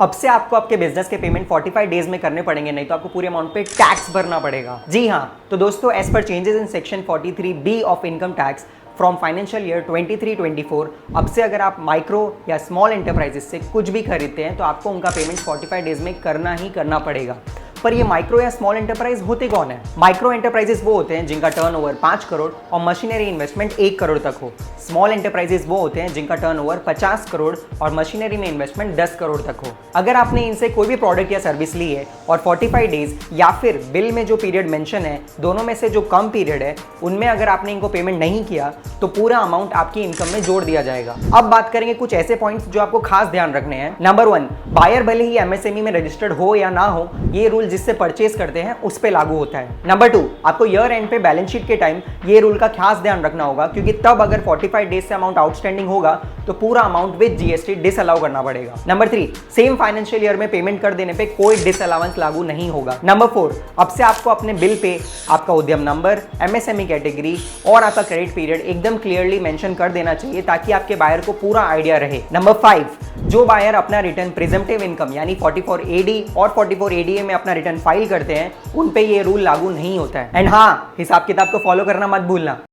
अब से आपको आपके बिजनेस के पेमेंट 45 डेज में करने पड़ेंगे, नहीं तो आपको पूरे अमाउंट पे टैक्स भरना पड़ेगा। जी हाँ, तो दोस्तों as per changes in section 43B of income tax from financial year 23-24 अब से अगर आप माइक्रो या स्मॉल एंटरप्राइजेस से कुछ भी खरीदते हैं तो आपको उनका पेमेंट 45 डेज में करना ही करना पड़ेगा। पर ये माइक्रो या स्मॉल एंटरप्राइज होते कौन है? माइक्रो एंटरप्राइजेस वो होते हैं जिनका टर्नओवर 5 करोड़ और मशीनरी इन्वेस्टमेंट 1 करोड़ तक हो। स्मॉल एंटरप्राइजेस वो होते हैं जिनका टर्नओवर 50 करोड़ और मशीनरी में इन्वेस्टमेंट 10 करोड़ तक हो। अगर आपने इनसे कोई भी प्रोडक्ट या सर्विस ली है और 45 डेज या फिर बिल में जो पीरियड मेंशन है, दोनों में से जो कम पीरियड है उनमें अगर आपने इनको पेमेंट नहीं किया तो पूरा अमाउंट आपकी इनकम में जोड़ दिया जाएगा। अब बात करेंगे कुछ ऐसे पॉइंट्स जो आपको खास ध्यान रखने हैं। नंबर 1, बायर भले ही एमएसएमई में रजिस्टर्ड हो या ना हो, ये रूल जिससे परचेज करते हैं उस पे लागू होता है। नंबर 2, आपको ईयर एंड पे बैलेंस शीट के टाइम ये रूल का खास ध्यान रखना होगा, क्योंकि तब अगर 45 डेज से अमाउंट आउटस्टैंडिंग होगा तो पूरा अमाउंट विद जीएसटी डिसअलाउ करना पड़ेगा। नंबर 3, सेम फाइनेंशियल ईयर में पेमेंट कर देने पे कोई डिसअलाउंस लागू नहीं होगा। नंबर 4, अब से आपको अपने बिल पे आपका उद्यम नंबर, एमएसएमई कैटेगरी और आपका क्रेडिट पीरियड एकदम क्लियरली मेंशन कर देना चाहिए ताकि आपके बायर को पूरा आइडिया रहे। नंबर 5, जो बायर अपना रिटर्न प्रिजम्पटिव इनकम यानी 44AD और 44ADA में अपना रिटर्न फाइल करते हैं उन पे ये रूल लागू नहीं होता है। एंड हाँ, हिसाब किताब को फॉलो करना मत भूलना।